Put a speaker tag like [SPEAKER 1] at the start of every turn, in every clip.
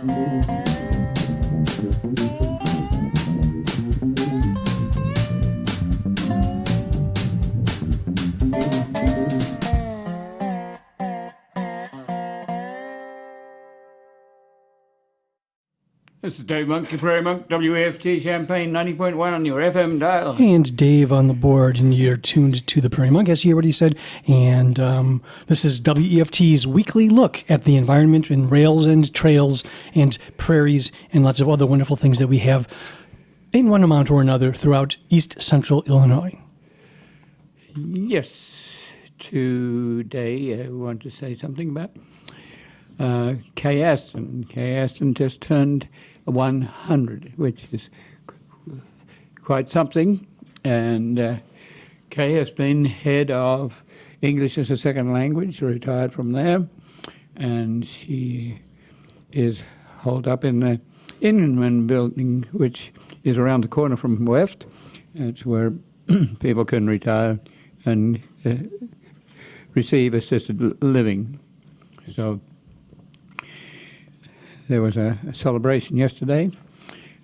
[SPEAKER 1] This is Dave Monk, your Prairie Monk, WAFT Champaign 90.1 on your FM dial.
[SPEAKER 2] And Dave on the board, and you're tuned to the Prairie Monk, as you already said. And this is WEFT's weekly look at the environment and rails and trails and prairies and lots of other wonderful things that we have in one amount or another throughout East Central Illinois.
[SPEAKER 1] Yes, today I want to say something about Kay Aston. Kay Aston just turned 100, which is quite something. And Kay has been head of English as a second language, retired from there. And she is holed up in the Inman building, which is around the corner from WEFT. It's where people can retire and receive assisted living. So there was a celebration yesterday,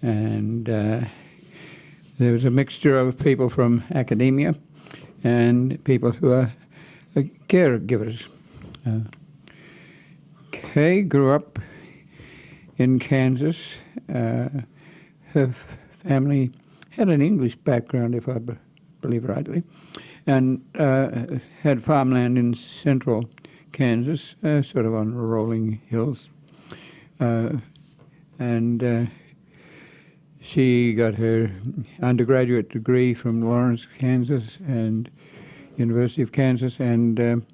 [SPEAKER 1] and there was a mixture of people from academia and people who are caregivers. Kay grew up in Kansas. Her family had an English background, if I believe rightly, and had farmland in central Kansas, sort of on rolling hills. And she got her undergraduate degree from Lawrence, Kansas, and University of Kansas, and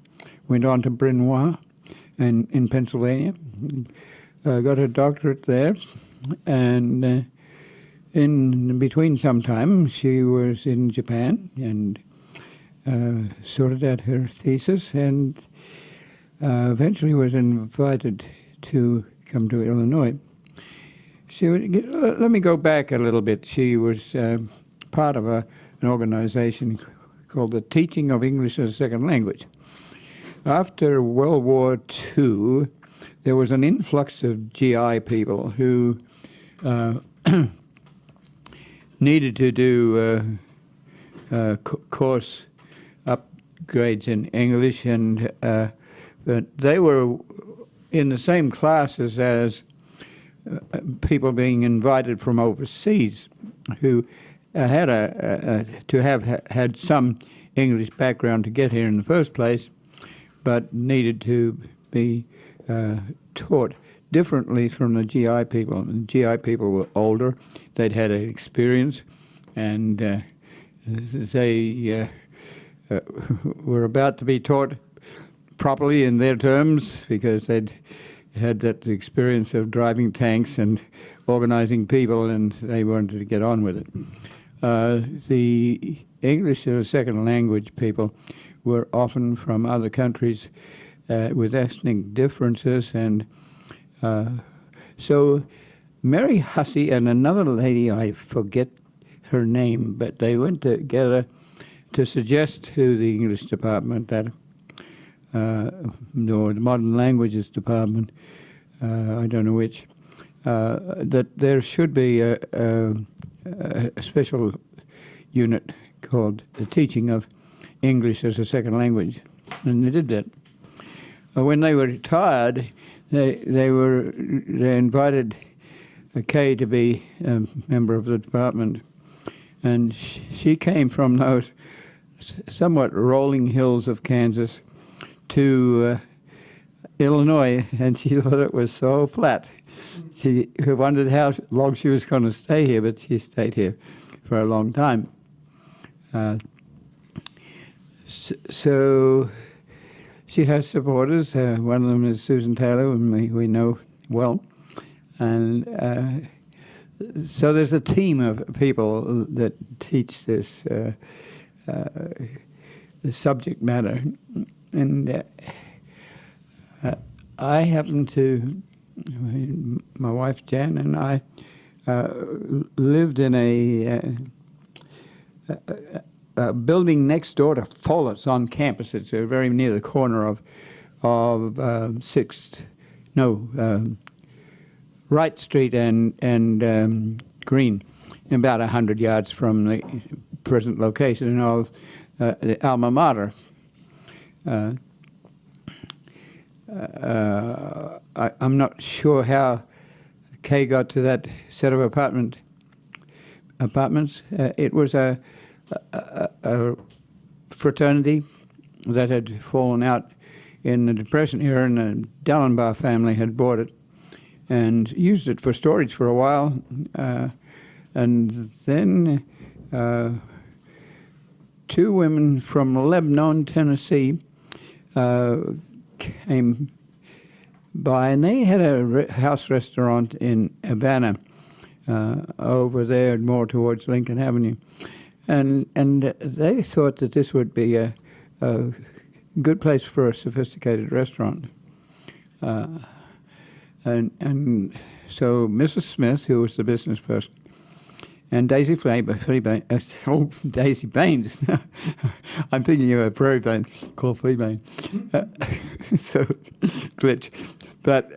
[SPEAKER 1] went on to Bryn Mawr in Pennsylvania. Got her doctorate there, and in between sometime she was in Japan and sorted out her thesis, and eventually was invited to come to Illinois. Let me go back a little bit. She was part of an organization called the Teaching of English as a Second Language. After World War II, there was an influx of GI people who needed to do course upgrades in English, and but they were in the same classes as people being invited from overseas who had to have had some English background to get here in the first place, but needed to be taught differently from the GI people. The GI people were older, they'd had an experience, and they were about to be taught properly in their terms because they'd had that experience of driving tanks and organizing people, and they wanted to get on with it. The English as a second language people were often from other countries with ethnic differences, and so Mary Hussey and another lady, I forget her name, but they went together to suggest to the English department that or the Modern Languages Department, I don't know which, that there should be a special unit called the Teaching of English as a Second Language, and they did that. When they were retired, they invited Kay to be a member of the department, and she came from those somewhat rolling hills of Kansas to Illinois, and she thought it was so flat. She wondered how long she was going to stay here, but she stayed here for a long time. So she has supporters. One of them is Susan Taylor, whom we know well. And so there's a team of people that teach this the subject matter. And I happen to, my wife Jan and I lived in a building next door to Follett's on campus. It's very near the corner of Wright Street and Green, about 100 yards from the present location of the alma mater. I'm not sure how Kay got to that set of apartments. It was a fraternity that had fallen out in the Depression era, and the Dallenbach family had bought it and used it for storage for a while. And then two women from Lebanon, Tennessee, came by, and they had a house restaurant in Havana, over there, more towards Lincoln Avenue, and they thought that this would be a good place for a sophisticated restaurant, and so Mrs. Smith, who was the business person, and Daisy Daisy Baines. I'm thinking of a Prairie Bain called Fleabane. So, glitch. But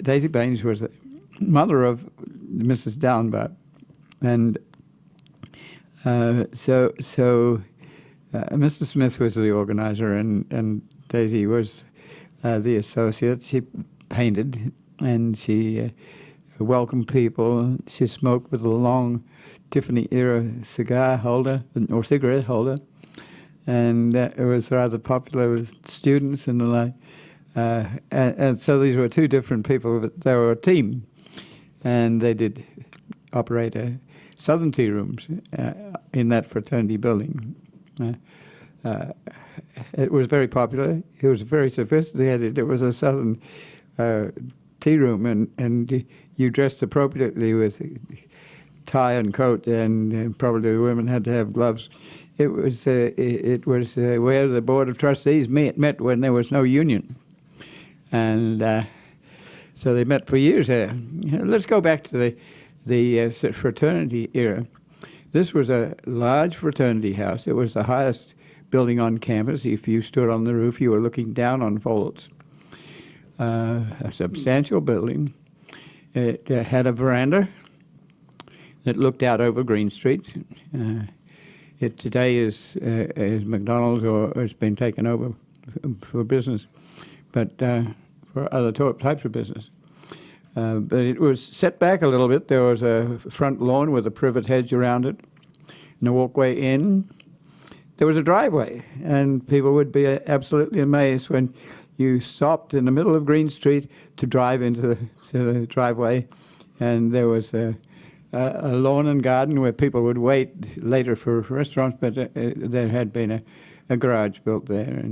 [SPEAKER 1] Daisy Baines was the mother of Mrs. Dallenbach. And Mrs. Smith was the organizer, and Daisy was the associate. She painted, and she welcomed people. She smoked with a long Tiffany-era cigar holder or cigarette holder, and it was rather popular with students and the like. And so these were two different people, but they were a team, and they did operate a Southern tea rooms in that fraternity building. It was very popular. It was very sophisticated. It was a Southern tea room, and you dressed appropriately with tie and coat, and probably the women had to have gloves. It was where the Board of Trustees met when there was no union, and so they met for years there. Let's go back to the fraternity era. This was a large fraternity house. It was the highest building on campus. If you stood on the roof, you were looking down on Folds. A substantial building. It had a veranda that looked out over Green Street. It today is McDonald's, or has been taken over for business, but for other types of business. But it was set back a little bit. There was a front lawn with a privet hedge around it, and a walkway in. There was a driveway, and people would be absolutely amazed when you stopped in the middle of Green Street to drive into the driveway, and there was a lawn and garden where people would wait later for restaurants, but there had been a garage built there,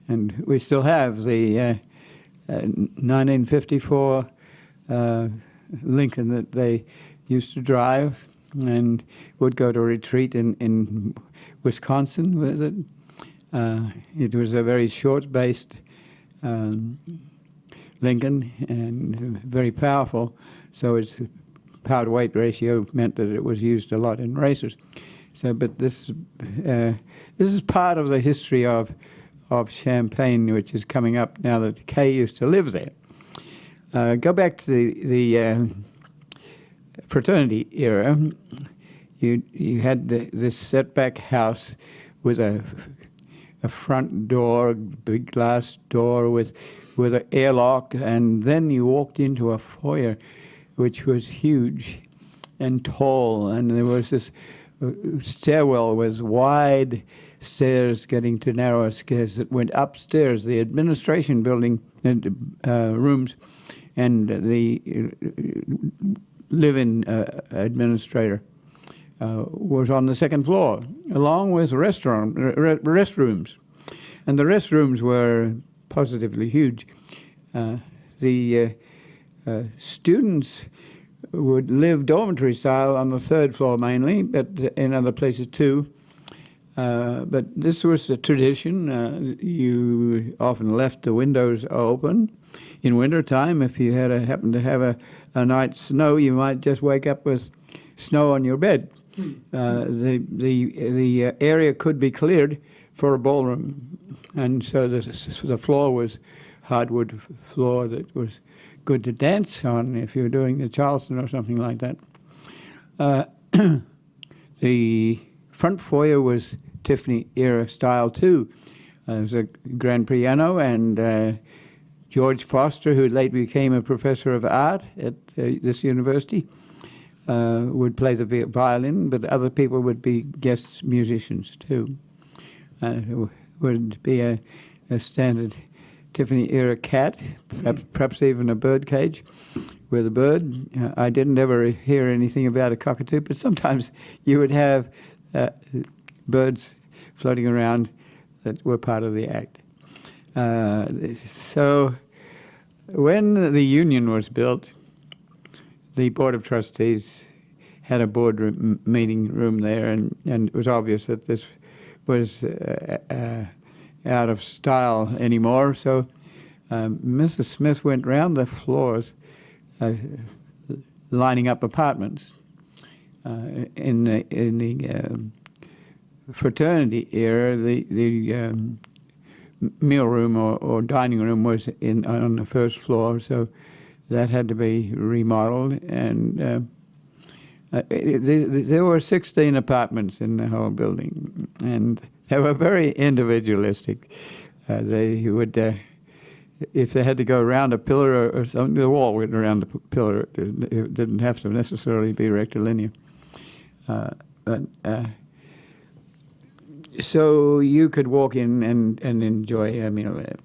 [SPEAKER 1] and we still have the 1954 Lincoln that they used to drive, and would go to retreat in Wisconsin with it. It was a very short-based Lincoln, and very powerful, so its power-to-weight ratio meant that it was used a lot in races. So, but this is part of the history of Champaign, which is coming up now that Kay used to live there. Go back to the fraternity era. You had this setback house with a front door, big glass door with an airlock, and then you walked into a foyer which was huge and tall, and there was this stairwell with wide stairs getting to narrower stairs that went upstairs. The administration building rooms and the live-in administrator was on the second floor, along with restrooms. And the restrooms were positively huge. The students would live dormitory style on the third floor mainly, but in other places too. But this was the tradition. You often left the windows open. In wintertime, if you happened to have a night's snow, you might just wake up with snow on your bed. The area could be cleared for a ballroom, and so the floor was hardwood floor that was good to dance on if you were doing the Charleston or something like that. The front foyer was Tiffany era style too. There was a grand piano, and George Foster, who later became a professor of art at this university, would play the violin, but other people would be guest musicians too. There would be a standard Tiffany era cat, perhaps even a bird cage with a bird. I didn't ever hear anything about a cockatoo, but sometimes you would have birds floating around that were part of the act. So when the union was built, the Board of Trustees had a board meeting room there, and it was obvious that this was out of style anymore. So Mrs. Smith went round the floors lining up apartments. In the fraternity era, the meal room or dining room was on the first floor, so that had to be remodeled. And there were 16 apartments in the whole building, and they were very individualistic. They would, if they had to go around a pillar or something, the wall went around the pillar. It didn't have to necessarily be rectilinear. So you could walk in and enjoy a meal there.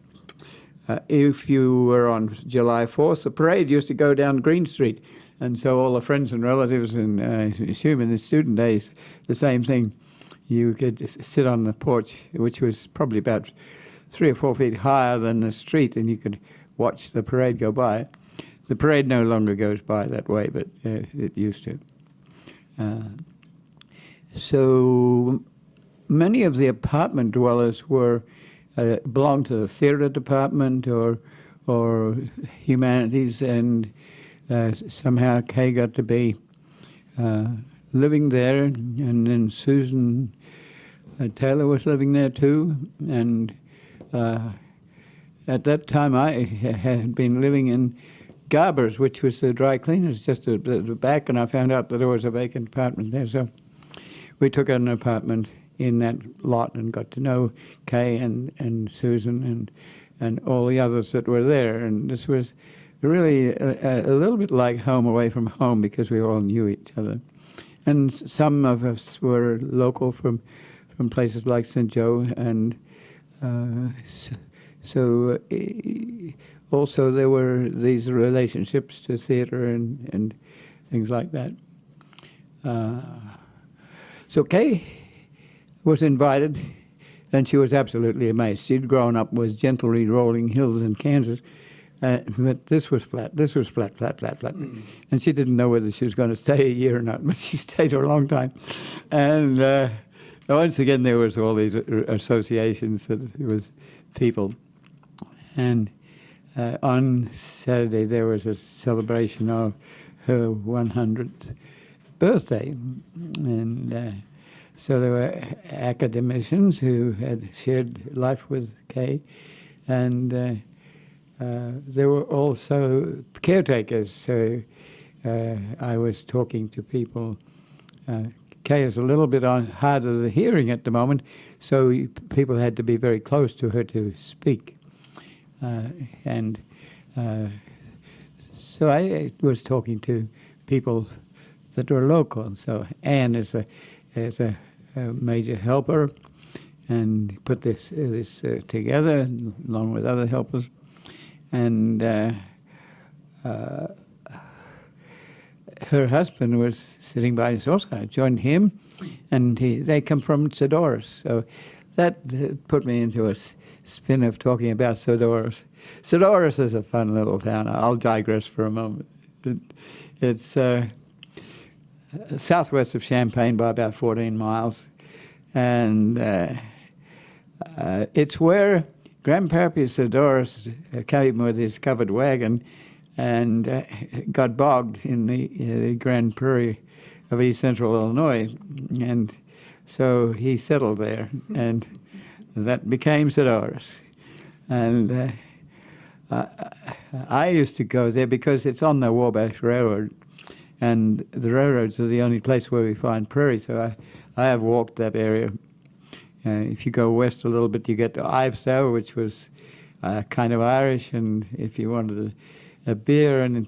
[SPEAKER 1] If you were on July 4th, the parade used to go down Green Street. And so all the friends and relatives, and I assume in the student days, the same thing. You could sit on the porch, which was probably about 3 or 4 feet higher than the street, and you could watch the parade go by. The parade no longer goes by that way, but it used to. So many of the apartment dwellers belonged to the theater department or humanities, and somehow Kay got to be living there, and then Susan Taylor was living there too. And at that time I had been living in Garber's, which was the dry cleaners just at the back, and I found out that there was a vacant apartment there. So we took an apartment in that lot and got to know Kay and Susan and all the others that were there. And this was really a little bit like home away from home, because we all knew each other. And some of us were local from places like St. Joe, and so also there were these relationships to theater and things like that. So Kay was invited, and she was absolutely amazed. She'd grown up with gently rolling hills in Kansas, but this was flat. This was flat. And she didn't know whether she was going to stay a year or not, but she stayed for a long time. And once again, there was all these associations that it was people. And on Saturday, there was a celebration of her 100th birthday. And so there were academicians who had shared life with Kay, and there were also caretakers. So I was talking to people. Kay is a little bit hard of the hearing at the moment, so people had to be very close to her to speak. So I was talking to people that were local. So Anne is a major helper, and put this together along with other helpers. And her husband was sitting by us also. I joined him, and they come from Sedoris. So that put me into a spin of talking about Sedoris. Sedoris is a fun little town. I'll digress for a moment. It's southwest of Champaign by about 14 miles. And it's where Grandpappy Sedoris came with his covered wagon and got bogged in the Grand Prairie of East Central Illinois. And so he settled there, and that became Sedoris. And I used to go there because it's on the Wabash Railroad, and the railroads are the only place where we find prairie. So I have walked that area. If you go west a little bit, you get to Ivesdale, which was kind of Irish, and if you wanted a beer in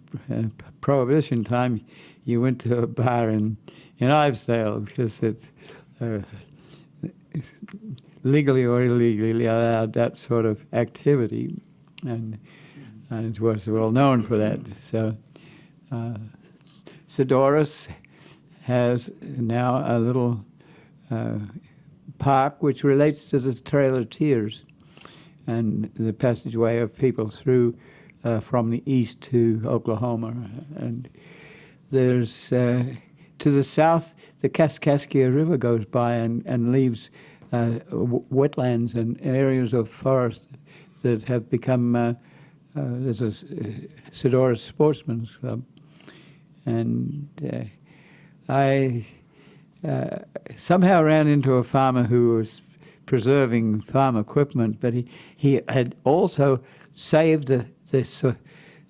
[SPEAKER 1] Prohibition time, you went to a bar in Ivesdale because it's legally or illegally allowed that sort of activity, and it was well known for that. So Sedoris has now a little park which relates to the Trail of Tears and the passageway of people through from the east to Oklahoma. And there's to the south, the Kaskaskia River goes by and leaves wetlands and areas of forest that have become, there's a Sedoris Sportsman's Club. And I somehow ran into a farmer who was preserving farm equipment, but he had also saved the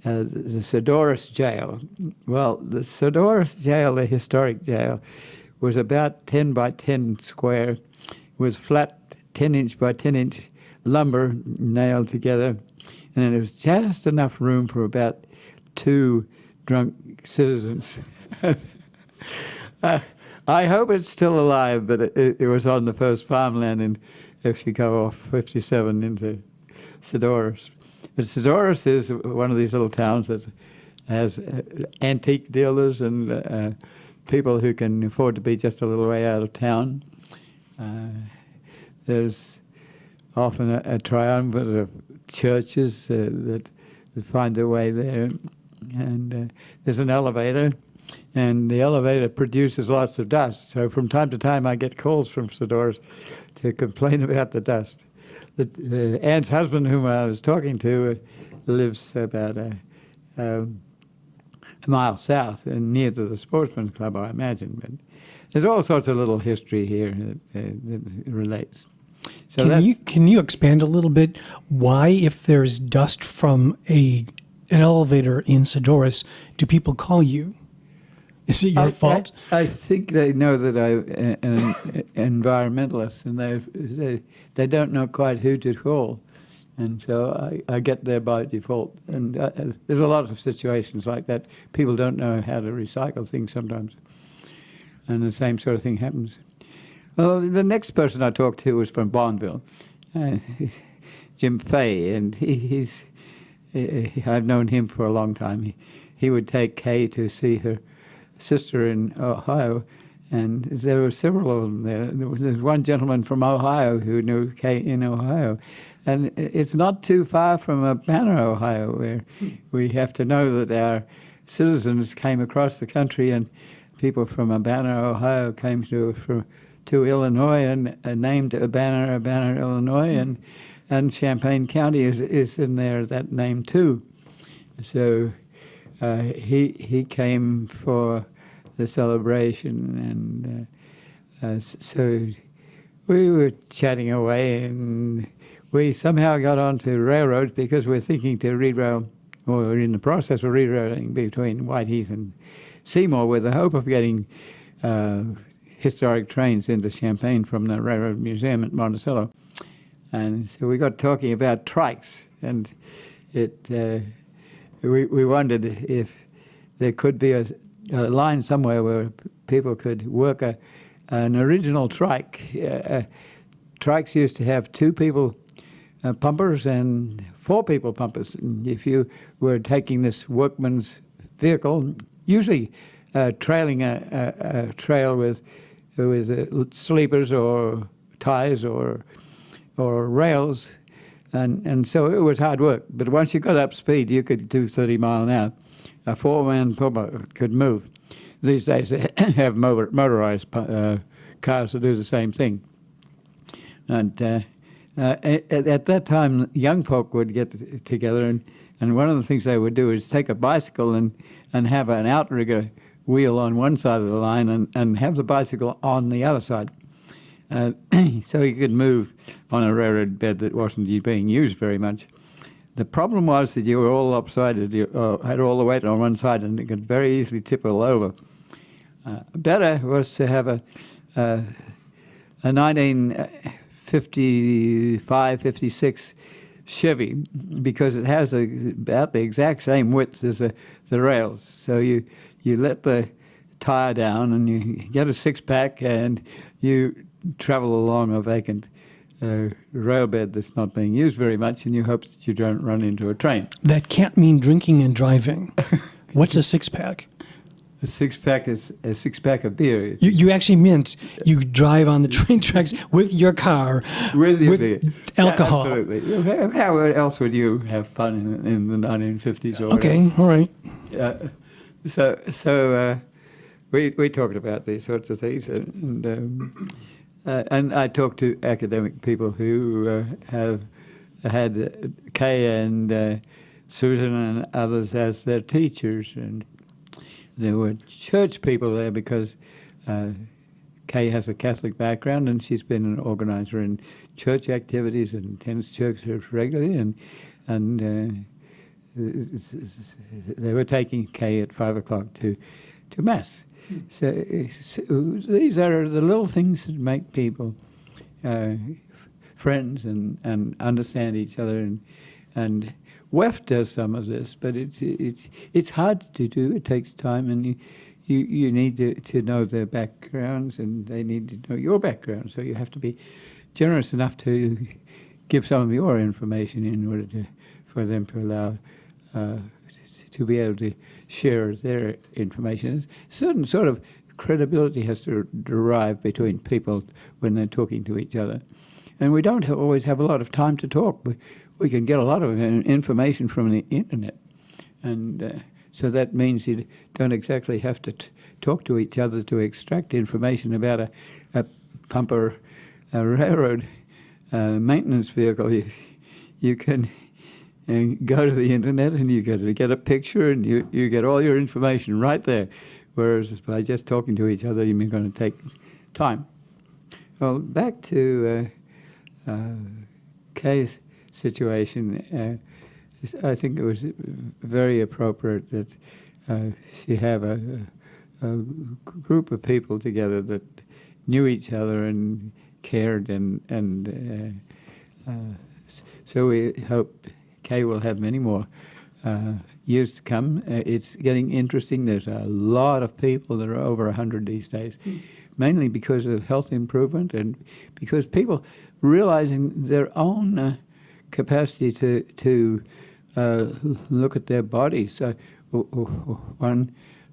[SPEAKER 1] Sedoris jail. Well, the Sedoris jail, the historic jail, was about 10 by 10 square with flat 10-inch by 10-inch lumber nailed together, and there was just enough room for about 2 drunk citizens. I hope it's still alive, but it was on the first farmland, and if you go off 57 into Sedoris. But Sedoris is one of these little towns that has antique dealers and people who can afford to be just a little way out of town. There's often a triumvirate of churches that find their way there. And there's an elevator, and the elevator produces lots of dust. So from time to time I get calls from Sedoris to complain about the dust. Ann's husband, whom I was talking to, lives about a mile south and near to the Sportsman's Club, I imagine. But there's all sorts of little history here that relates. So
[SPEAKER 2] can you expand a little bit why, if there's dust from an elevator in Sedoris, do people call you? Is it your fault?
[SPEAKER 1] I think they know that I'm an environmentalist, and they don't know quite who to call, and so I get there by default. And there's a lot of situations like that. People don't know how to recycle things sometimes, and the same sort of thing happens. Well, the next person I talked to was from Bonneville, Jim Fay, and I've known him for a long time. He would take Kay to see her sister in Ohio, and there were several of them there. There's one gentleman from Ohio who knew Kay in Ohio, and it's not too far from Urbana, Ohio, where we have to know that our citizens came across the country, and people from Urbana, Ohio came to Illinois and named Urbana, Illinois, and Champaign County is in there, that name too. So he came for the celebration, and so we were chatting away, and we somehow got onto railroads because we're thinking to re-rail, or we're in the process of re-railing between Whiteheath and Seymour with the hope of getting historic trains into Champaign from the Railroad Museum at Monticello. And so we got talking about trikes, and we wondered if there could be a line somewhere where people could work an original trike. Trikes used to have 2 people pumpers and 4 people pumpers. And if you were taking this workman's vehicle, usually trailing a trail with sleepers or ties or rails, and so it was hard work. But once you got up speed, you could do 30 miles an hour. A 4-man pumper could move. These days they have motorized cars to do the same thing. And at that time, young folk would get together, and one of the things they would do is take a bicycle and have an outrigger wheel on one side of the line and have the bicycle on the other side. So you could move on a railroad bed that wasn't being used very much. The problem was that you were all lopsided. You had all the weight on one side, and it could very easily tip all over. Better was to have a 1955, 56 Chevy, because it has about the exact same width as the rails. So you let the tire down and you get a six-pack and you travel along a vacant rail bed that's not being used very much, and you hope that you don't run into a train.
[SPEAKER 2] That can't mean drinking and driving. What's a six-pack?
[SPEAKER 1] A six-pack is a six-pack of beer.
[SPEAKER 2] You actually meant you drive on the train tracks with your car
[SPEAKER 1] With your beer.
[SPEAKER 2] alcohol.
[SPEAKER 1] Yeah, absolutely. How else would you have fun in the 1950s or
[SPEAKER 2] Okay, all right.
[SPEAKER 1] whatever? So we talked about these sorts of things, and I talked to academic people who have had Kay and Susan and others as their teachers, and there were church people there because Kay has a Catholic background, and she's been an organizer in church activities and attends church regularly, and they were taking Kay at 5 o'clock to Mass. So these are the little things that make people friends and understand each other, and WEF does some of this, but it's hard to do. It takes time, and you need to know their backgrounds, and they need to know your background. So you have to be generous enough to give some of your information in order for them to allow to be able to share their information. Certain sort of credibility has to derive between people when they're talking to each other. And we don't always have a lot of time to talk. We can get a lot of information from the internet. And so that means you don't exactly have to talk to each other to extract information about a pump or a railroad maintenance vehicle. You can go to the internet and you get a picture, and you get all your information right there. Whereas by just talking to each other, you're going to take time. Well, back to Kay's situation. I think it was very appropriate that she have a group of people together that knew each other and cared, and so we hope Kay will have many more years to come. It's getting interesting. There's a lot of people that are over 100 these days, mainly because of health improvement and because people realizing their own capacity to look at their bodies. So one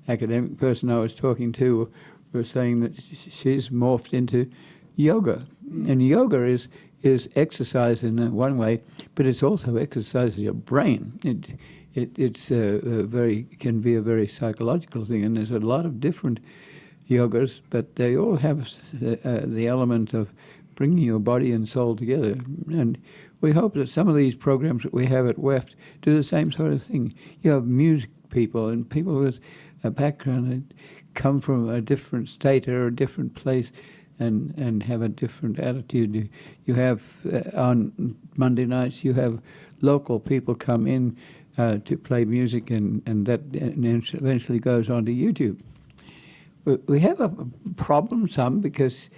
[SPEAKER 1] academic person I was talking to was saying that she's morphed into yoga, and yoga is exercise in one way, but it's also exercise of your brain. It's can be a very psychological thing, and there's a lot of different yogas, but they all have the element of bringing your body and soul together. And we hope that some of these programs that we have at WEFT do the same sort of thing. You have music people and people with a background that come from a different state or a different place and have a different attitude. You have, on Monday nights, you have local people come in to play music, and that eventually goes onto YouTube. We have a problem, because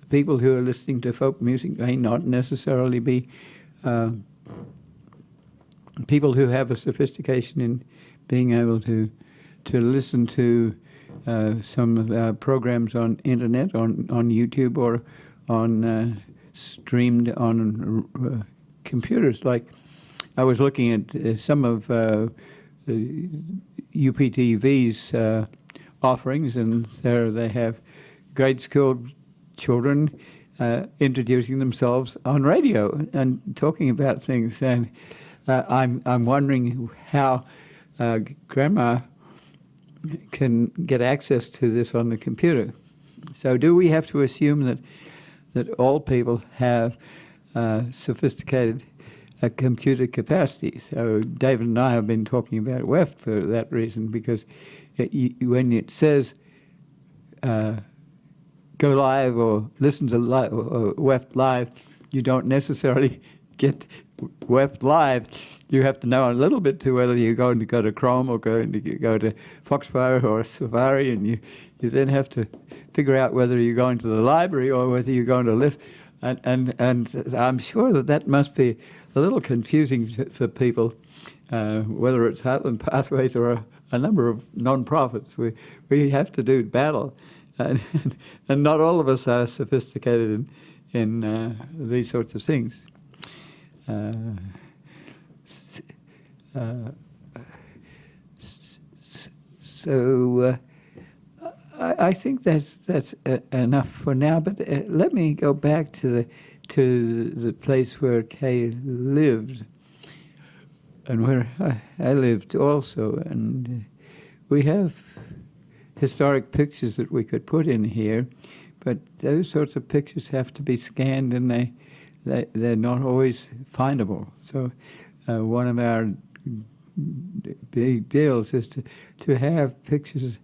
[SPEAKER 1] people who are listening to folk music may not necessarily be people who have a sophistication in being able to listen to some programs on internet, on YouTube, or on streamed on computers. Like I was looking at some of UPTV's offerings, and there they have grade school children introducing themselves on radio and talking about things. And I'm wondering how Grandma can get access to this on the computer. So do we have to assume that all people have sophisticated computer capacity? So David and I have been talking about WEF for that reason, because when it says go live or listen to WEF live, you don't necessarily get Weft Live, you have to know a little bit to whether you're going to go to Chrome or going to go to Foxfire or Safari, and you then have to figure out whether you're going to the library or whether you're going to Lyft. And I'm sure that must be a little confusing for people, whether it's Heartland Pathways or a number of non-profits. We have to do battle, and not all of us are sophisticated in these sorts of things. So I think that's enough for now. But let me go back to the place where Kay lived, and where I lived also. And we have historic pictures that we could put in here, but those sorts of pictures have to be scanned, and they're not always findable. So one of our big deals is to have pictures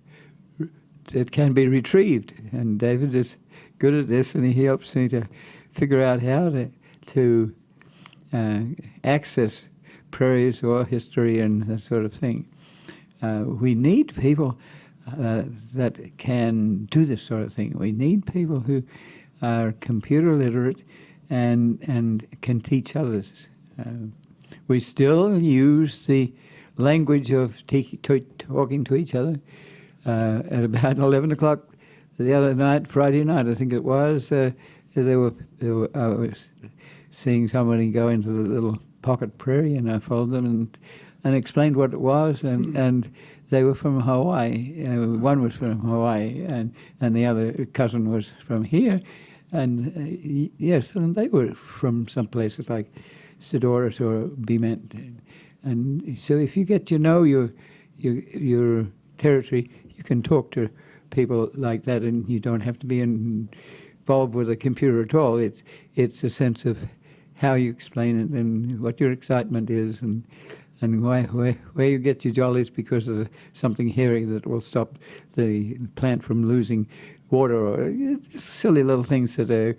[SPEAKER 1] that can be retrieved. And David is good at this, and he helps me to figure out how to access prairies or history and that sort of thing. We need people that can do this sort of thing. We need people who are computer literate and can teach others. We still use the language of talking to each other. At about 11 o'clock the other night, Friday night, I think it was, I was seeing somebody go into the little pocket prairie, and I followed them and explained what it was, and they were from Hawaii. One was from Hawaii, and the other cousin was from here. And yes, and they were from some places like Sidoris or Bement. And so if you get to know your territory, you can talk to people like that, and you don't have to be involved with a computer at all. It's a sense of how you explain it and what your excitement is, and where you get your jollies because of something hairy that will stop the plant from losing water, or just silly little things that are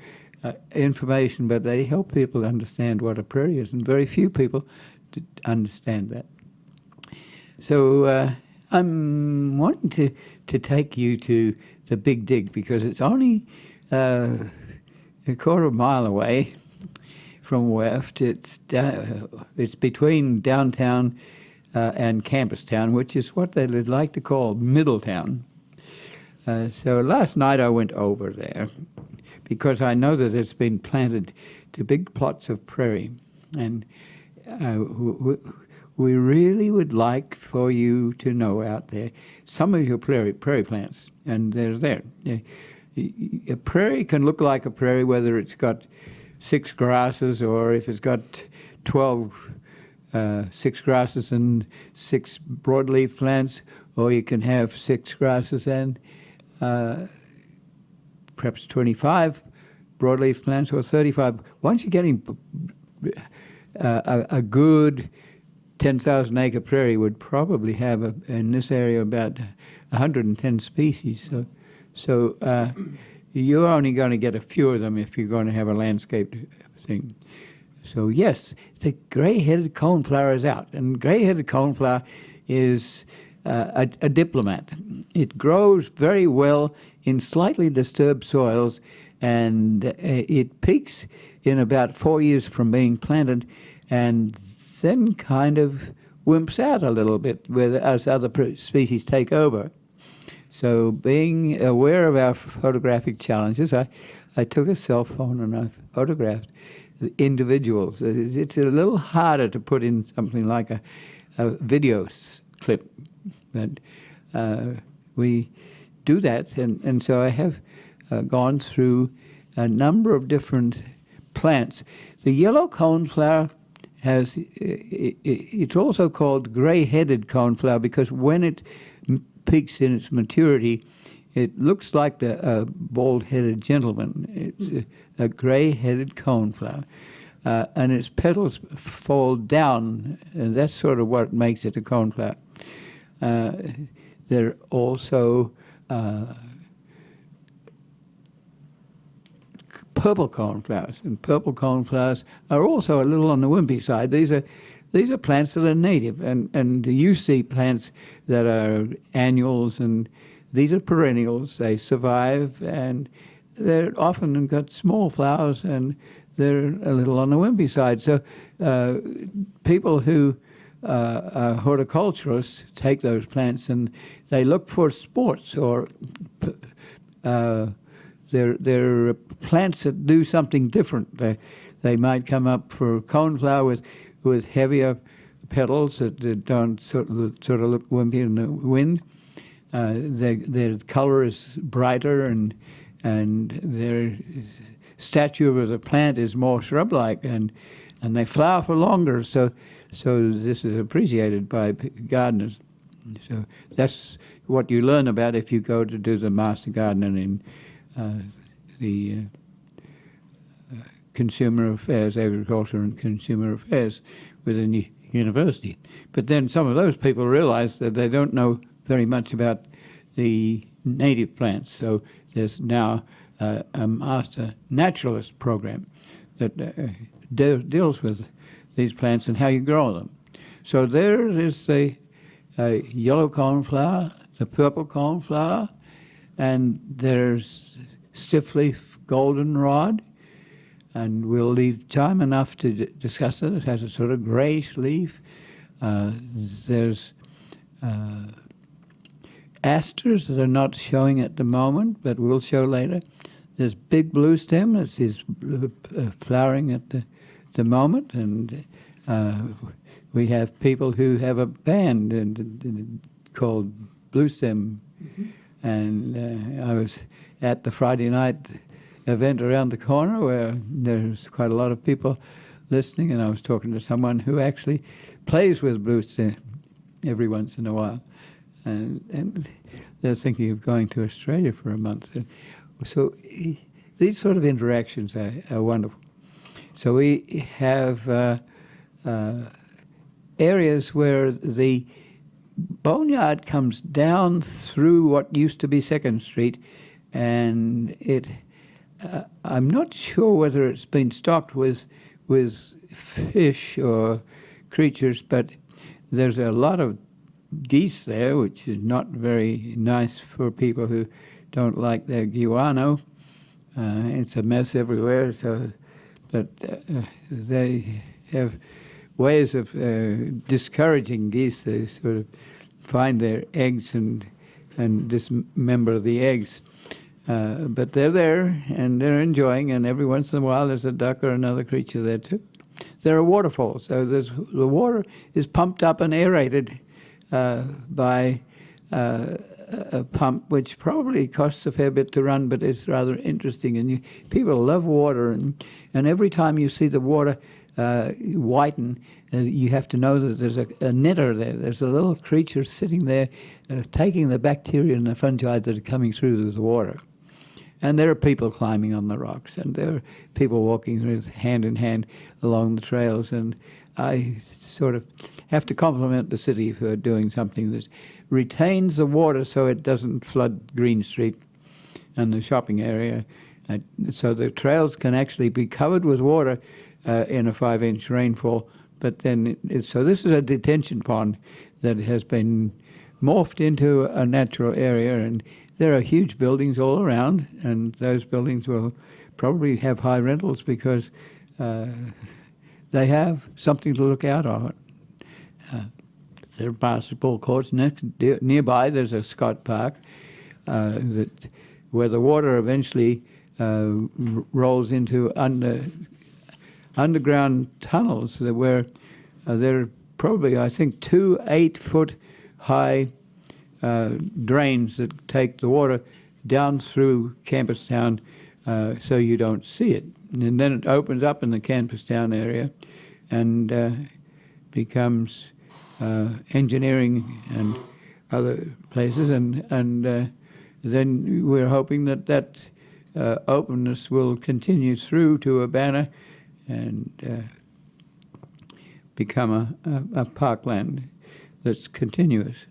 [SPEAKER 1] information, but they help people understand what a prairie is, and very few people understand that. So I'm wanting to take you to the Big Dig, because it's only a quarter of a mile away from Weft. It's between downtown and Campustown, which is what they like to call Middletown. So last night I went over there because I know that it's been planted to big plots of prairie, and we really would like for you to know out there some of your prairie plants, and they're there. A prairie can look like a prairie whether it's got 6 grasses or if it's got 12 6 grasses and 6 broadleaf plants, or you can have 6 grasses and perhaps 25 broadleaf plants or 35. Once you're getting a good 10,000-acre prairie would probably have in this area about 110 species. So you're only going to get a few of them if you're going to have a landscape thing. So yes, the gray-headed coneflower is out, and gray-headed coneflower is a diplomat. It grows very well in slightly disturbed soils, and it peaks in about 4 years from being planted, and then kind of wimps out a little bit as other species take over. So being aware of our photographic challenges, I took a cell phone and I photographed the individuals. It's a little harder to put in something like a video clip, but we do that, and so I have gone through a number of different plants. The yellow coneflower it's also called gray-headed coneflower because when it peaks in its maturity, it looks like a bald-headed gentleman. It's a gray-headed coneflower, and its petals fall down, and that's sort of what makes it a coneflower. There are also purple cornflowers, and purple cornflowers are also a little on the wimpy side. These are plants that are native, and you see plants that are annuals, and these are perennials. They survive, and they're often got small flowers, and they're a little on the wimpy side. So people who are horticulturists take those plants and they look for sports, or they're plants that do something different. They might come up for coneflower with heavier petals that don't sort of look wimpy in the wind. Their color is brighter, and their stature as a plant is more shrub-like, and they flower for longer. So this is appreciated by gardeners. So that's what you learn about if you go to do the Master Gardener in the Consumer Affairs, Agriculture and Consumer Affairs within the university. But then some of those people realize that they don't know very much about the native plants. So there's now a Master Naturalist program that deals with these plants and how you grow them. So there is the yellow cornflower, the purple cornflower, and there's stiff-leaf goldenrod, and we'll leave time enough to discuss it. It has a sort of grayish leaf. There's asters that are not showing at the moment, but will show later. There's big blue stem that is flowering at the moment, and we have people who have a band called Blue Stem. Mm-hmm. And I was at the Friday night event around the corner where there's quite a lot of people listening, and I was talking to someone who actually plays with Blue Stem every once in a while. And they're thinking of going to Australia for a month. So these sort of interactions are wonderful. So we have areas where the boneyard comes down through what used to be 2nd Street, and I'm not sure whether it's been stocked with fish or creatures, but there's a lot of geese there, which is not very nice for people who don't like their guano. It's a mess everywhere, but they have ways of discouraging geese. They sort of find their eggs and dismember the eggs. But they're there, and they're enjoying, and every once in a while there's a duck or another creature there too. There are waterfalls. So the water is pumped up and aerated by a pump, which probably costs a fair bit to run, but it's rather interesting. And people love water, and every time you see the water whiten, you have to know that there's a netter there. There's a little creature sitting there taking the bacteria and the fungi that are coming through the water. And there are people climbing on the rocks, and there are people walking hand in hand along the trails. And I sort of have to compliment the city for doing something that retains the water so it doesn't flood Green Street and the shopping area. So the trails can actually be covered with water in a 5-inch rainfall. But then, so this is a detention pond that has been morphed into a natural area, and there are huge buildings all around, and those buildings will probably have high rentals because they have something to look out on. There are basketball courts nearby. There's a Scott Park where the water eventually rolls into underground tunnels where there are probably, I think, 2 8-foot high drains that take the water down through Campus Town so you don't see it. And then it opens up in the Campus Town area and becomes engineering and other places. And then we're hoping that openness will continue through to Urbana and become a parkland that's continuous.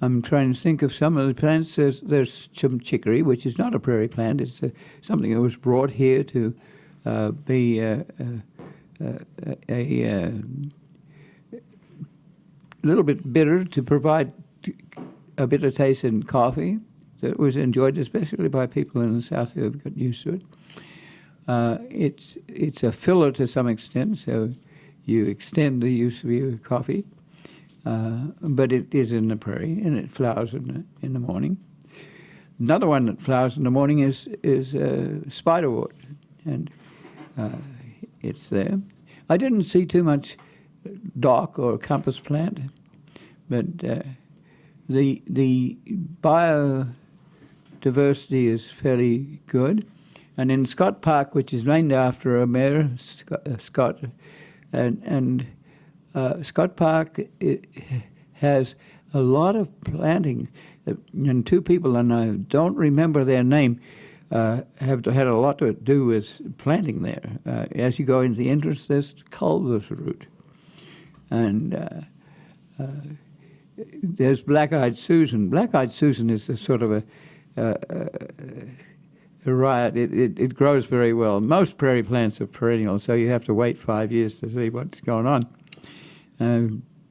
[SPEAKER 1] I'm trying to think of some of the plants. There's some chicory, which is not a prairie plant. It's something that was brought here to be a little bit bitter, to provide a bitter taste in coffee that was enjoyed especially by people in the South who have got used to it. It's a filler to some extent, so you extend the use of your coffee, but it is in the prairie and it flowers in the morning. Another one that flowers in the morning is spiderwort, and it's there. I didn't see too much dock or compass plant, but the biodiversity is fairly good. And in Scott Park, which is named after a mayor, Scott, and Scott Park, it has a lot of planting, and two people, and I don't remember their name, have had a lot to do with planting there. As you go into the entrance, there's culver's root, and there's Black-Eyed Susan. Black-Eyed Susan is a sort of a riot. It grows very well. Most prairie plants are perennial, so you have to wait 5 years to see what's going on.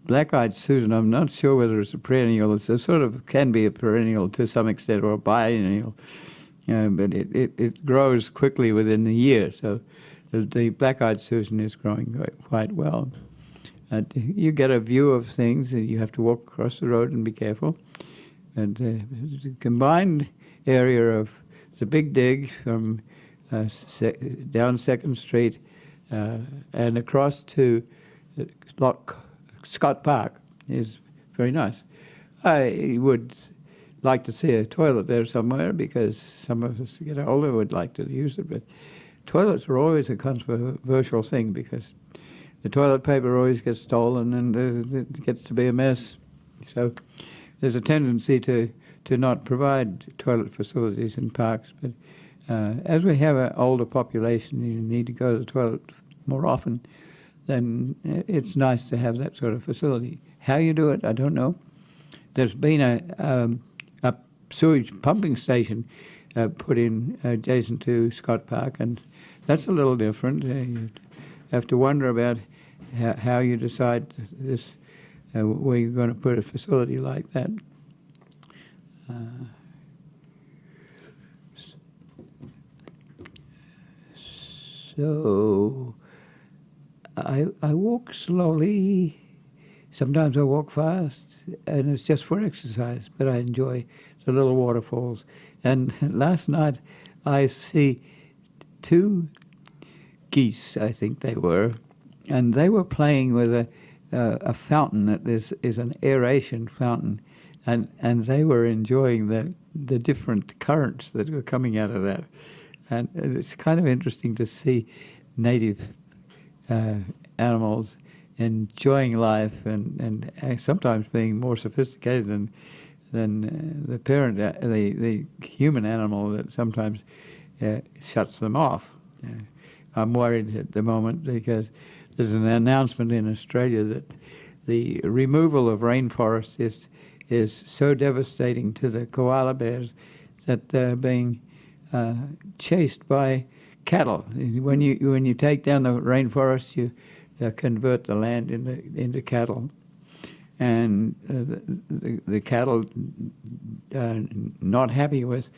[SPEAKER 1] Black-eyed Susan, I'm not sure whether it's a perennial. It's a sort of, can be a perennial to some extent, or a biennial, but it grows quickly within the year. So the Black-eyed Susan is growing quite well. You get a view of things, and you have to walk across the road and be careful. And the combined area of the Big Dig from down 2nd Street and across to Scott Park is very nice. I would like to see a toilet there somewhere, because some of us get older would like to use it, but toilets are always a controversial thing, because the toilet paper always gets stolen and it gets to be a mess. So there's a tendency to not provide toilet facilities in parks, but as we have an older population, you need to go to the toilet more often, then it's nice to have that sort of facility. How you do it, I don't know. There's been a sewage pumping station put in adjacent to Scott Park, and that's a little different. You have to wonder about how you decide this, where you're going to put a facility like that. So I walk slowly. Sometimes I walk fast, and it's just for exercise, but I enjoy the little waterfalls. And last night I see 2 geese, I think they were, and they were playing with a fountain that is an aeration fountain, and they were enjoying the different currents that were coming out of that. And it's kind of interesting to see native animals enjoying life and sometimes being more sophisticated than the parent, the human animal that sometimes shuts them off. I'm worried at the moment because there's an announcement in Australia that the removal of rainforests is so devastating to the koala bears that they're being chased by cattle. When you take down the rainforest, you convert the land into cattle, and the cattle are not happy with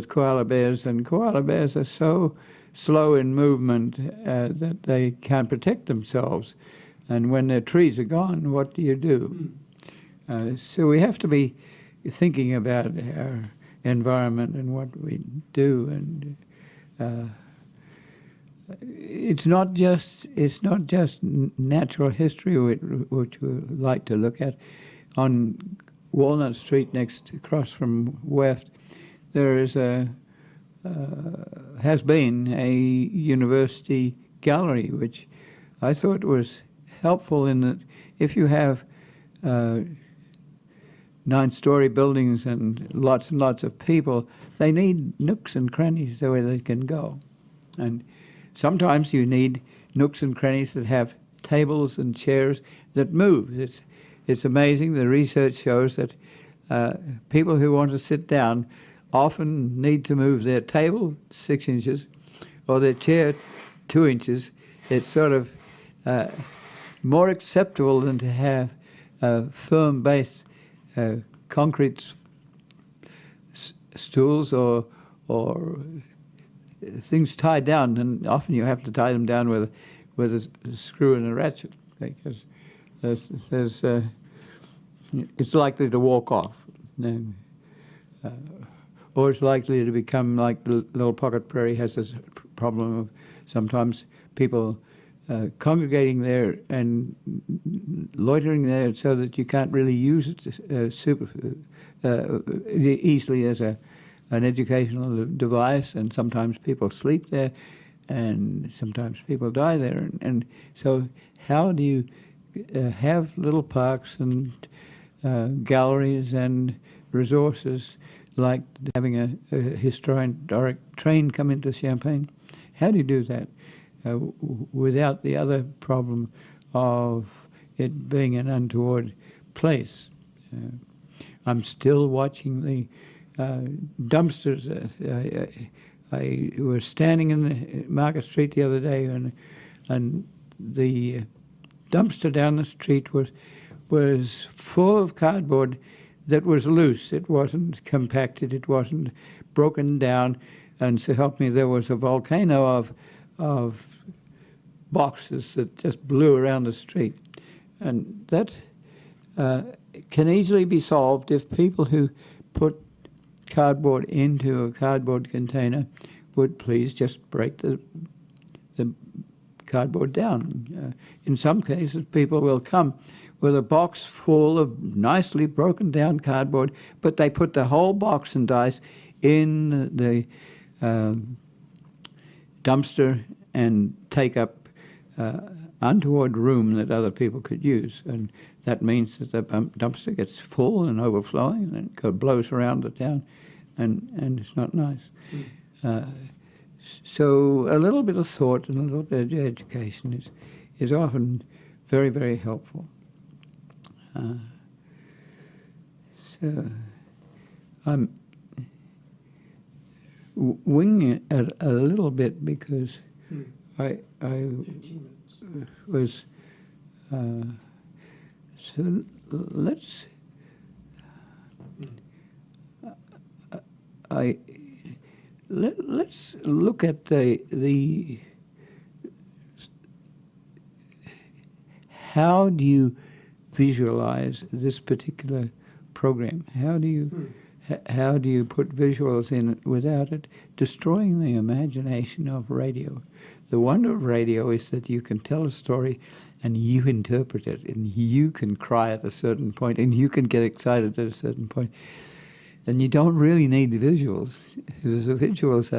[SPEAKER 1] koala bears, and koala bears are so slow in movement that they can't protect themselves. And when their trees are gone, what do you do? So we have to be thinking about our environment and what we do, and it's not just natural history which we like to look at. On Walnut Street, across from Weft, there is has been a university gallery, which I thought was helpful in that if you have 9-story buildings and lots of people, they need nooks and crannies where they can go. And sometimes you need nooks and crannies that have tables and chairs that move. It's amazing. The research shows that people who want to sit down often need to move their table 6 inches or their chair 2 inches. It's sort of more acceptable than to have firm base concrete stools or things tied down, and often you have to tie them down with a screw and a ratchet, because it's likely to walk off, or it's likely to become like the Little Pocket Prairie has this problem of sometimes people congregating there and loitering there so that you can't really use it easily as an educational device, and sometimes people sleep there, and sometimes people die there. And so how do you have little parks and galleries and resources like having a historic train come into Champaign? How do you do that without the other problem of it being an untoward place? I'm still watching the dumpsters. I was standing in the Market Street the other day, and the dumpster down the street was full of cardboard that was loose. It wasn't compacted. It wasn't broken down. And so help me, there was a volcano of boxes that just blew around the street. And that can easily be solved if people who put cardboard into a cardboard container would please just break the cardboard down. In some cases, people will come with a box full of nicely broken down cardboard, but they put the whole box and dice in the dumpster and take up untoward room that other people could use. And that means that the dumpster gets full and overflowing, and it blows around the town, and it's not nice. So a little bit of thought and a little bit of education is often very, very helpful. So I'm winging it a little bit because I was so let's let's look at the how do you visualize this particular program? How do you put visuals in it without it destroying the imagination of radio? The wonder of radio is that you can tell a story and you interpret it, and you can cry at a certain point, and you can get excited at a certain point. And you don't really need the visuals, because the visuals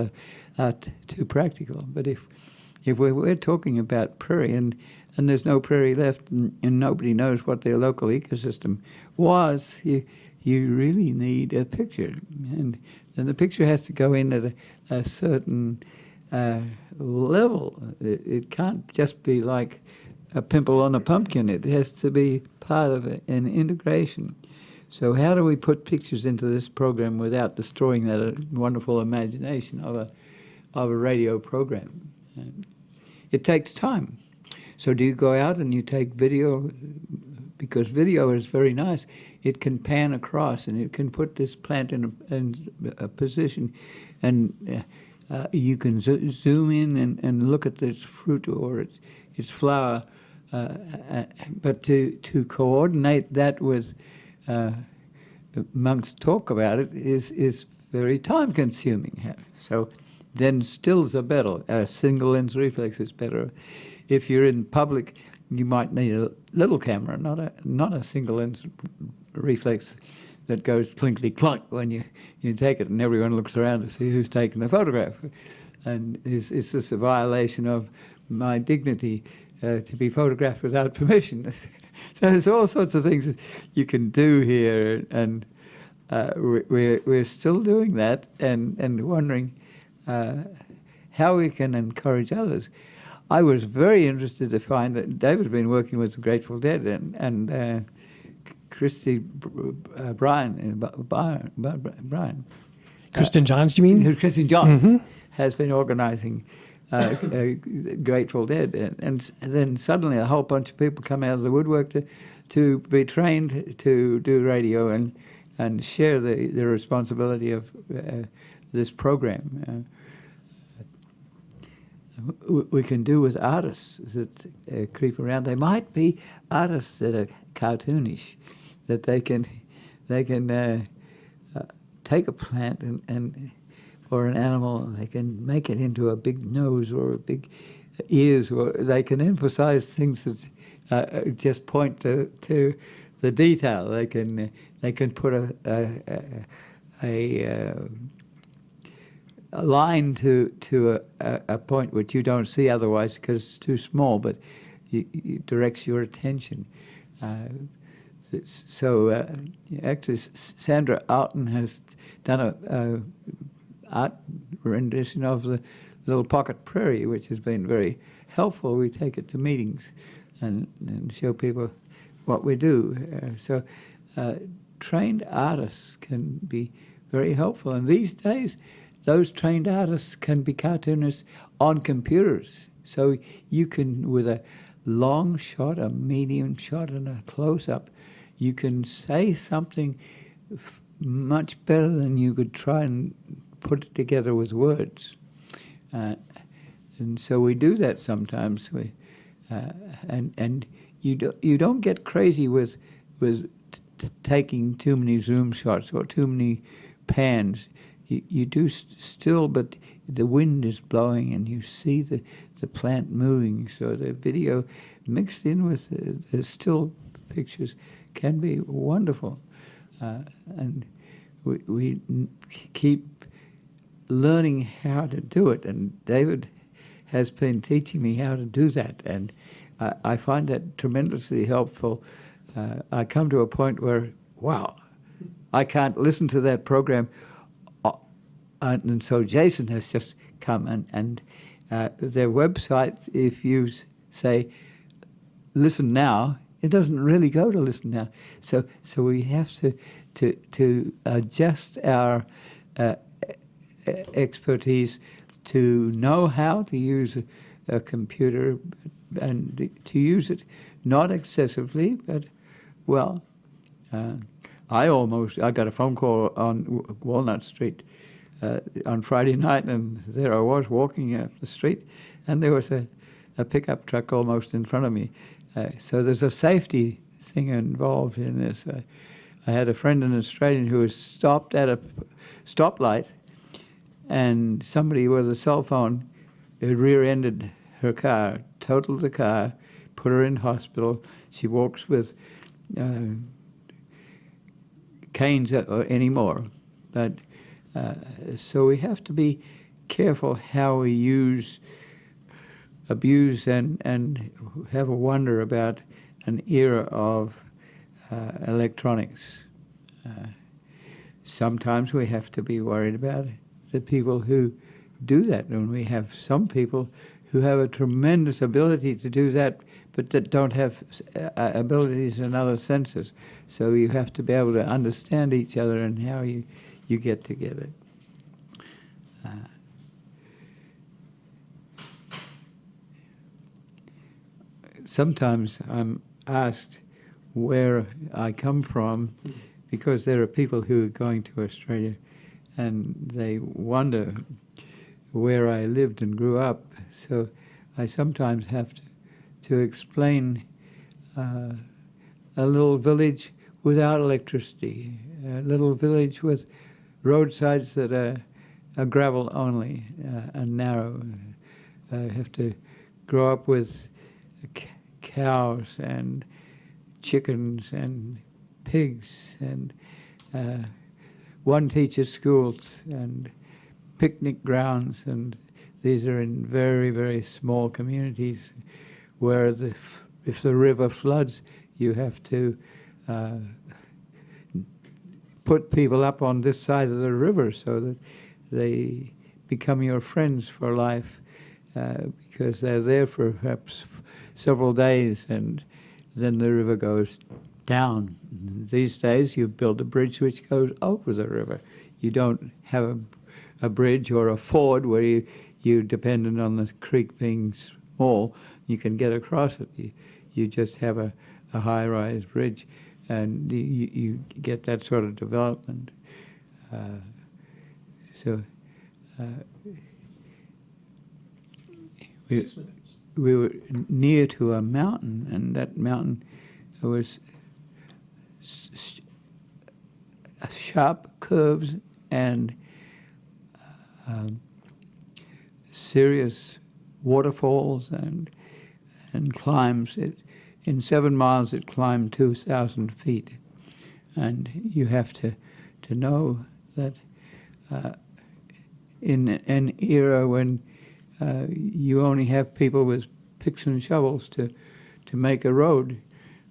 [SPEAKER 1] are too practical. But if we're talking about prairie, and there's no prairie left, and nobody knows what their local ecosystem was, you really need a picture. And the picture has to go in at a certain level. It can't just be like a pimple on a pumpkin. It has to be part of an integration. So how do we put pictures into this program without destroying that wonderful imagination of a radio program? And it takes time. So do you go out and you take video? Because video is very nice. It can pan across, and it can put this plant in a position, and you can zoom in and look at this fruit or its flower. But to coordinate that with Monk's talk about it is very time consuming. So then stills are better. A single lens reflex is better. If you're in public, you might need a little camera, not a single lens reflex that goes clinkety clunk when you take it, and everyone looks around to see who's taken the photograph. And is this a violation of my dignity to be photographed without permission? So there's all sorts of things you can do here, and we're still doing that, and wondering how we can encourage others. I was very interested to find that David's been working with the Grateful Dead, and Brian.
[SPEAKER 2] Kristen Johns, you mean?
[SPEAKER 1] Christy Johns has been organising Grateful Dead, and then suddenly a whole bunch of people come out of the woodwork to be trained to do radio and share the responsibility of this program. We can do with artists that creep around. They might be artists that are cartoonish, that they can take a plant and or an animal, they can make it into a big nose or a big ears, or they can emphasize things that just point to the detail. They can put a line to a point which you don't see otherwise because it's too small, but it directs your attention. So actually, Sandra Alton has done a art rendition of the Little Pocket Prairie, which has been very helpful. We take it to meetings and show people what we do. So trained artists can be very helpful. And these days, those trained artists can be cartoonists on computers. So you can, with a long shot, a medium shot, and a close-up, you can say something much better than you could try and put it together with words. And so we do that sometimes. And you don't get crazy with taking too many zoom shots or too many pans. You do still, but the wind is blowing and you see the plant moving. So the video mixed in with the still pictures can be wonderful. And we keep learning how to do it. And David has been teaching me how to do that. And I find that tremendously helpful. I come to a point where, wow, I can't listen to that program. And so Jason has just come and their website, if you say, listen now, it doesn't really go to listen now. So we have to adjust our expertise to know how to use a computer and to use it not excessively, but well. I got a phone call on Walnut Street on Friday night, and there I was walking up the street, and there was a pickup truck almost in front of me. So there's a safety thing involved in this. I had a friend in Australia who was stopped at a stoplight, and somebody with a cell phone rear-ended her car, totaled the car, put her in hospital. She walks with canes anymore. But so we have to be careful how we abuse and have a wonder about an era of electronics. Sometimes we have to be worried about the people who do that, and we have some people who have a tremendous ability to do that, but that don't have abilities in other senses. So you have to be able to understand each other and how you get together. Sometimes I'm asked where I come from, because there are people who are going to Australia and they wonder where I lived and grew up. So I sometimes have to explain a little village without electricity, a little village with roadsides that are gravel only and narrow. I have to grow up with cows and chickens and pigs and one teacher schools and picnic grounds, and these are in very, very small communities where if the river floods, you have to put people up on this side of the river so that they become your friends for life, because they're there for perhaps several days, and then the river goes down. These days, you build a bridge which goes over the river. You don't have a bridge or a ford where you're dependent on the creek being small. You can get across it. You just have a high-rise bridge, and you get that sort of development. We were near to a mountain, and that mountain was sharp curves and serious waterfalls and climbs. In 7 miles, it climbed 2,000 feet, and you have to know that in an era when you only have people with picks and shovels to make a road,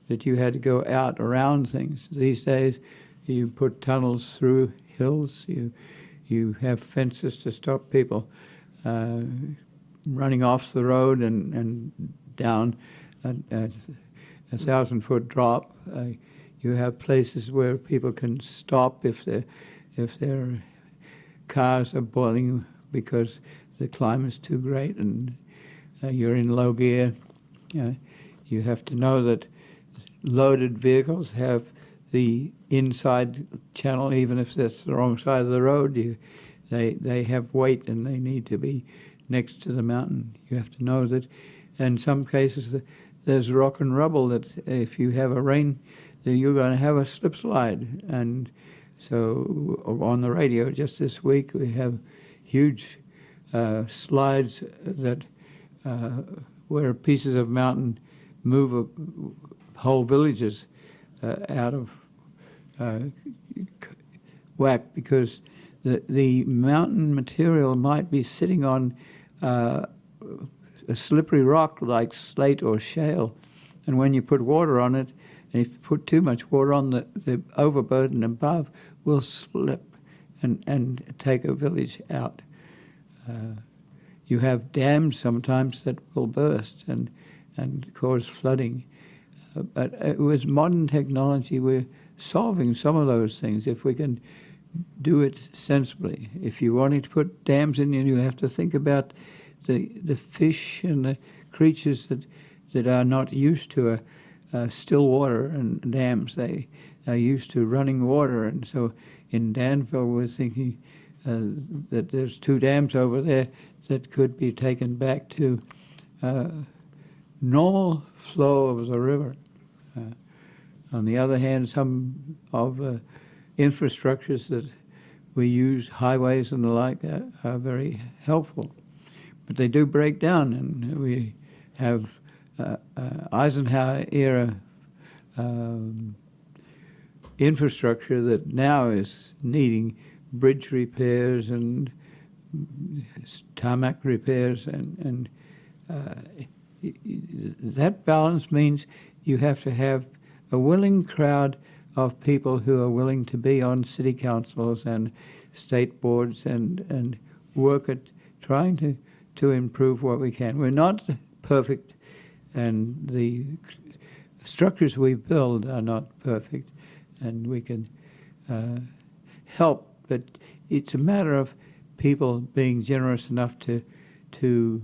[SPEAKER 1] that you had to go out around things. These days, you put tunnels through hills. You have fences to stop people running off the road and down a 1,000-foot drop. You have places where people can stop if their cars are boiling because the climb is too great and you're in low gear. You have to know that loaded vehicles have the inside channel, even if that's the wrong side of the road. They have weight and they need to be next to the mountain. You have to know that in some cases there's rock and rubble, that if you have a rain, then you're going to have a slip slide. And so on the radio just this week we have huge slides that where pieces of mountain move whole villages out of whack because the mountain material might be sitting on a slippery rock like slate or shale, and when you put water on it, and if you put too much water on, the overburden above will slip and take a village out. You have dams sometimes that will burst and cause flooding. But with modern technology, we're solving some of those things if we can do it sensibly. If you wanted to put dams in, you have to think about the fish and the creatures that are not used to still water and dams. They are used to running water. And so in Danville, we're thinking that there's 2 dams over there that could be taken back to normal flow of the river. On the other hand, some of infrastructures that we use, highways and the like, are very helpful. But they do break down, and we have Eisenhower-era infrastructure that now is needing bridge repairs and tarmac repairs, and that balance means you have to have a willing crowd of people who are willing to be on city councils and state boards and work at trying to improve what we can. We're not perfect, and the structures we build are not perfect, and we can help, but it's a matter of people being generous enough to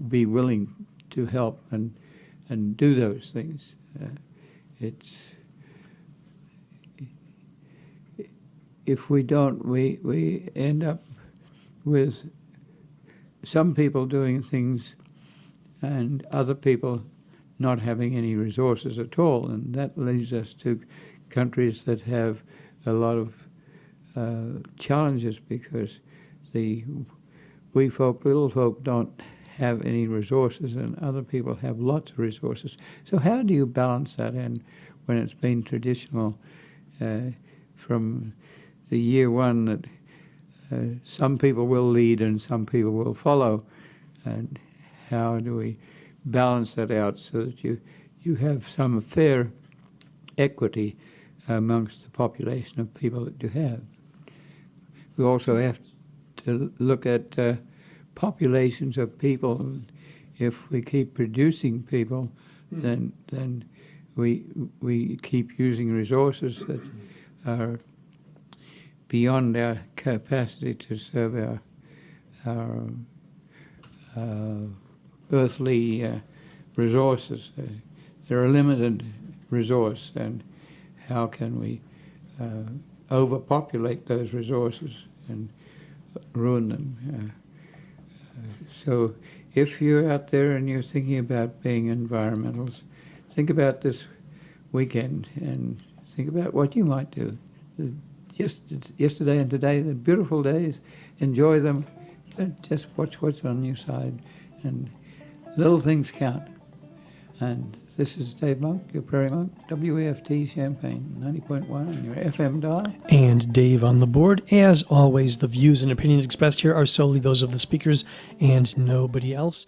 [SPEAKER 1] be willing to help and do those things. If we don't, we end up with some people doing things and other people not having any resources at all, and that leads us to countries that have a lot of challenges because we folk, little folk, don't have any resources, and other people have lots of resources. So how do you balance that in when it's been traditional from the year one that some people will lead and some people will follow, and how do we balance that out so that you have some fair equity amongst the population of people that you have? We also have to look at populations of people. If we keep producing people, then we keep using resources that are beyond our capacity to serve our earthly resources. They're a limited resource, and how can we overpopulate those resources and ruin them? So if you're out there and you're thinking about being environmentalists, think about this weekend and think about what you might do. Yesterday and today, the beautiful days, enjoy them. Just watch what's on your side, and little things count. And this is Dave Monk, your Prairie Monk, WEFT Champaign, 90.1 on your FM dial.
[SPEAKER 2] And Dave on the board. As always, the views and opinions expressed here are solely those of the speakers and nobody else.